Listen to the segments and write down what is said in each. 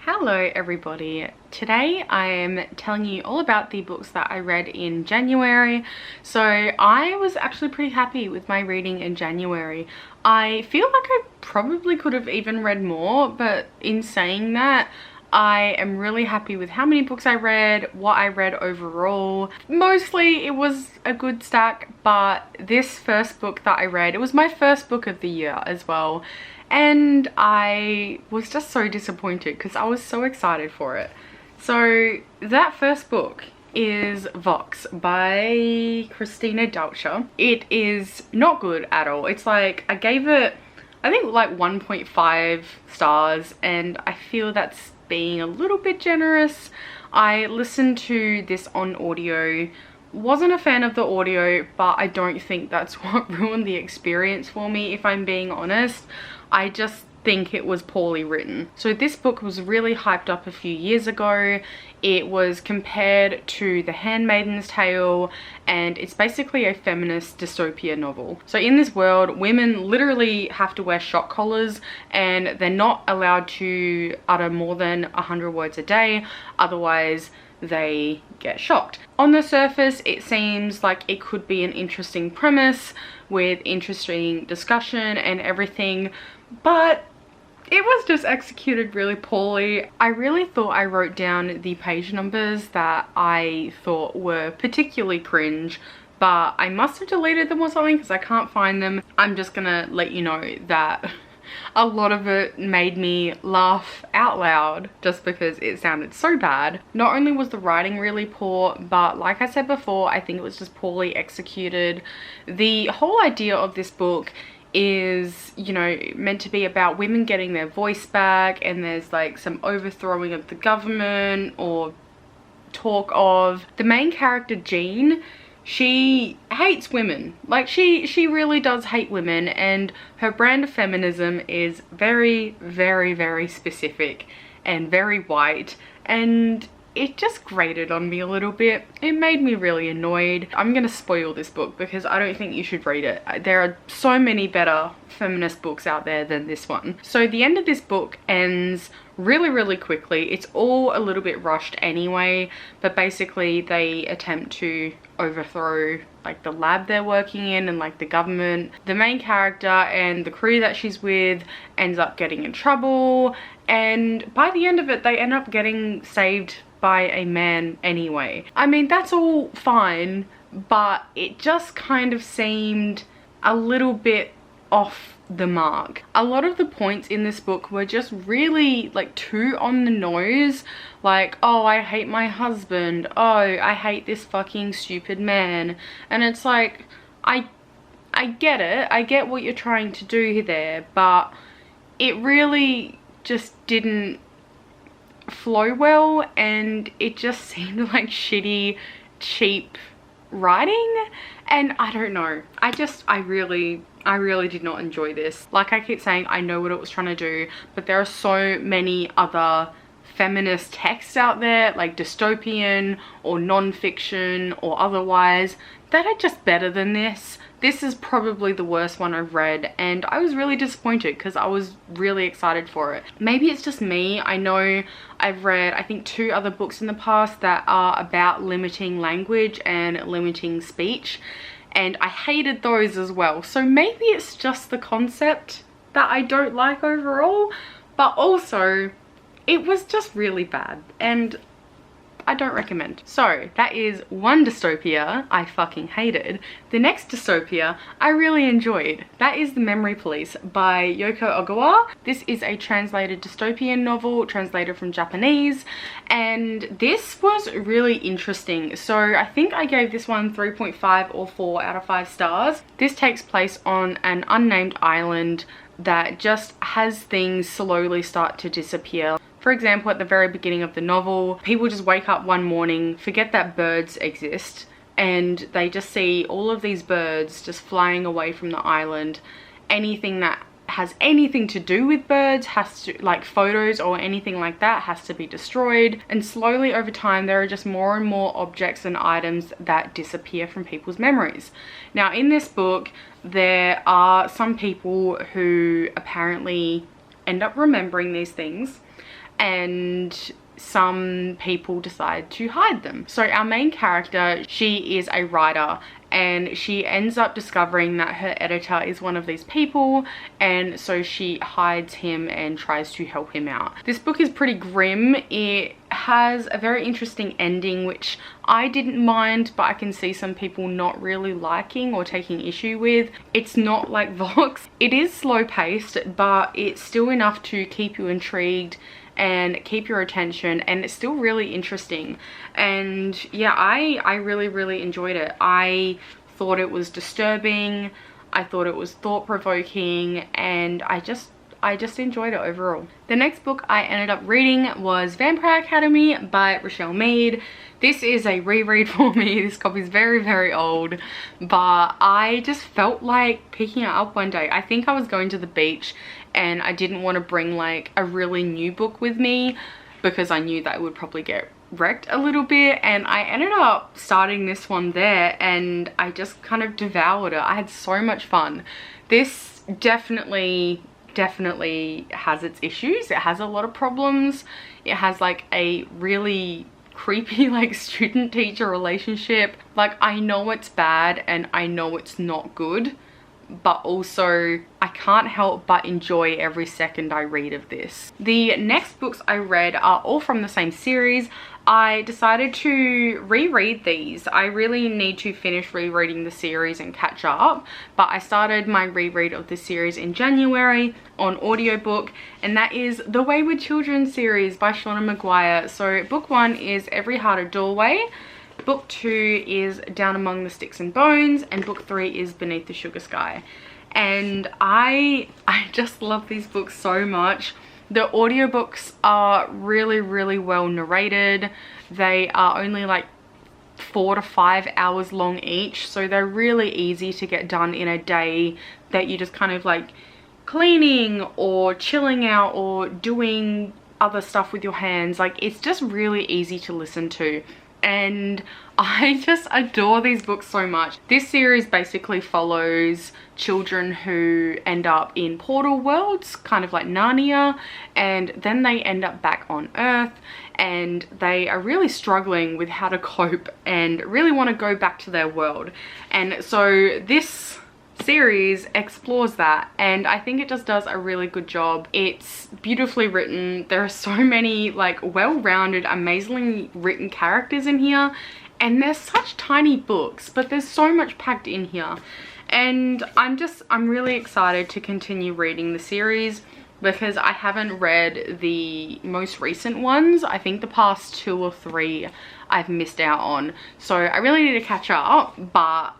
Hello everybody. Today I am telling you all about the books that I read in January. So I was actually pretty happy with my reading in January. I feel like I probably could have even read more, but in saying that, I am really happy with how many books I read, what I read overall. Mostly it was a good stack, but this first book that I read, it was my first book of the year as well. And I was just so disappointed because I was so excited for it. So that first book is Vox by Christina Dalcher. It is not good at all. It's like, I gave it, I think like 1.5 stars, and I feel that's being a little bit generous. I listened to this on audio. Wasn't a fan of the audio, but I don't think that's what ruined the experience for me, if I'm being honest. I just think it was poorly written. So this book was really hyped up a few years ago. It was compared to The Handmaid's Tale, and it's basically a feminist dystopia novel. So in this world, women literally have to wear shock collars, and they're not allowed to utter more than 100 words a day, otherwise they get shocked. On the surface, it seems like it could be an interesting premise with interesting discussion and everything, but it was just executed really poorly. I really thought I wrote down the page numbers that I thought were particularly cringe, but I must have deleted them or something because I can't find them. I'm just gonna let you know that a lot of it made me laugh out loud just because it sounded so bad. Not only was the writing really poor, but like I said before, I think it was just poorly executed. The whole idea of this book is, you know, meant to be about women getting their voice back, and there's like some overthrowing of the government or talk of. The main character, Jean, she hates women. Like she really does hate women, and her brand of feminism is very, very, very specific and very white, and it just grated on me a little bit. It made me really annoyed. I'm gonna spoil this book because I don't think you should read it. There are so many better feminist books out there than this one. So the end of this book ends really, really quickly. It's all a little bit rushed anyway, but basically they attempt to overthrow like the lab they're working in and like the government. The main character and the crew that she's with ends up getting in trouble, and by the end of it they end up getting saved by a man anyway. I mean, that's all fine, but it just kind of seemed a little bit off the mark. A lot of the points in this book were just really like too on the nose. Like, oh, I hate my husband. Oh, I hate this fucking stupid man. And it's like, I get it. I get what you're trying to do there, but it really just didn't flow well, and it just seemed like shitty, cheap writing. And I don't know, I really did not enjoy this. Like I keep saying, I know what it was trying to do, but there are so many other feminist texts out there, like dystopian or non-fiction or otherwise, that are just better than this. This is probably the worst one I've read, and I was really disappointed because I was really excited for it. Maybe it's just me. I know I've read, I think, 2 other books in the past that are about limiting language and limiting speech, and I hated those as well. So maybe it's just the concept that I don't like overall, but also it was just really bad, and I don't recommend. So that is one dystopia I fucking hated. The next dystopia I really enjoyed. That is The Memory Police by Yoko Ogawa. This is a translated dystopian novel, translated from Japanese, and this was really interesting. So I think I gave this one 3.5 or 4 out of 5 stars. This takes place on an unnamed island that just has things slowly start to disappear. For example, at the very beginning of the novel, people just wake up one morning, forget that birds exist, and they just see all of these birds just flying away from the island. Anything that has anything to do with birds has to, like photos or anything like that, has to be destroyed. And slowly over time there are just more and more objects and items that disappear from people's memories. Now in this book there are some people who apparently end up remembering these things, and some people decide to hide them. So our main character, she is a writer, and she ends up discovering that her editor is one of these people, and so she hides him and tries to help him out. This book is pretty grim. It has a very interesting ending, which I didn't mind, but I can see some people not really liking or taking issue with. It's not like Vox. It is slow paced, but it's still enough to keep you intrigued and keep your attention, and it's still really interesting. And yeah, I really enjoyed it. I thought it was disturbing, I thought it was thought-provoking, and I just enjoyed it overall. The next book I ended up reading was Vampire Academy by Rochelle Mead. This is a reread for me. This copy is very old, but I just felt like picking it up one day. I think I was going to the beach and I didn't want to bring like a really new book with me because I knew that it would probably get wrecked a little bit, and I ended up starting this one there and I just kind of devoured it. I had so much fun. This definitely has its issues. It has a lot of problems. It has like a really creepy like student teacher relationship. Like, I know it's bad and I know it's not good, but also I can't help but enjoy every second I read of this. The next books I read are all from the same series. I decided to reread these. I really need to finish rereading the series and catch up, but I started my reread of the series in January on audiobook, and that is the Wayward Children series by Shauna Maguire. So book 1 is Every Heart a Doorway, book 2 is Down Among the Sticks and Bones, and book 3 is Beneath the Sugar Sky. And I just love these books so much. The audiobooks are really well narrated. They are only like 4 to 5 hours long each, so they're really easy to get done in a day that you just kind of like cleaning or chilling out or doing other stuff with your hands. Like, it's just really easy to listen to, and I just adore these books so much. This series basically follows children who end up in portal worlds, kind of like Narnia, and then they end up back on Earth, and they are really struggling with how to cope and really want to go back to their world. And so this series explores that, and I think it just does a really good job. It's beautifully written. There are so many like well-rounded, amazingly written characters in here, and they're such tiny books, but there's so much packed in here. And I'm really excited to continue reading the series because I haven't read the most recent ones. I think the past 2 or 3 I've missed out on, so I really need to catch up. But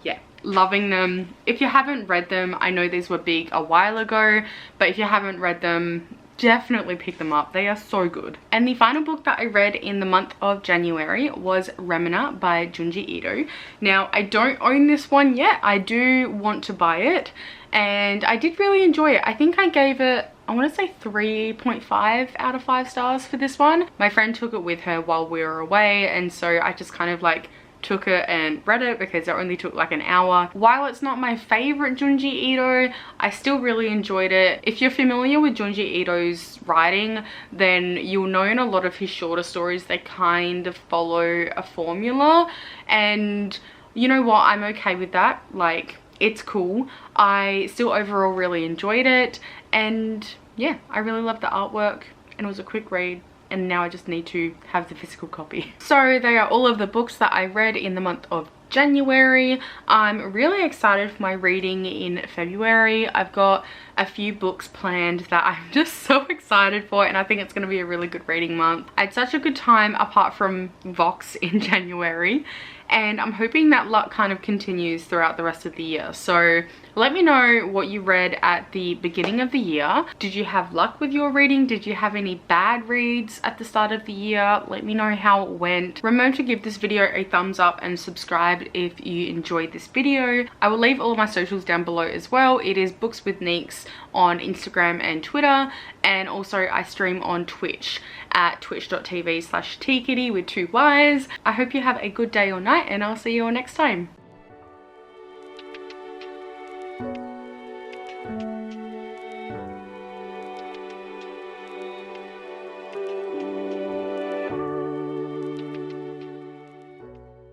yeah, loving them. If you haven't read them, I know these were big a while ago, but if you haven't read them, definitely pick them up. They are so good. And the final book that I read in the month of January was Remina by Junji Ito. Now, I don't own this one yet. I do want to buy it, and I did really enjoy it. I think I gave it, I want to say 3.5 out of 5 stars for this one. My friend took it with her while we were away, and so I just kind of like took it and read it because it only took like an hour. While it's not my favorite Junji Ito, I still really enjoyed it. If you're familiar with Junji Ito's writing, then you'll know in a lot of his shorter stories they kind of follow a formula, and you know what, I'm okay with that. Like, it's cool. I still overall really enjoyed it, and yeah, I really loved the artwork, and it was a quick read. And now I just need to have the physical copy. So they are all of the books that I read in the month of January. I'm really excited for my reading in February. I've got a few books planned that I'm just so excited for, and I think it's going to be a really good reading month. I had such a good time apart from Vox in January, and I'm hoping that luck kind of continues throughout the rest of the year. So let me know what you read at the beginning of the year. Did you have luck with your reading? Did you have any bad reads at the start of the year? Let me know how it went. Remember to give this video a thumbs up and subscribe if you enjoyed this video. I will leave all of my socials down below as well. It is Books with Neeks on Instagram and Twitter, and also I stream on Twitch at twitch.tv/tkitty with 2 Ys. I hope you have a good day or night, and I'll see you all next time.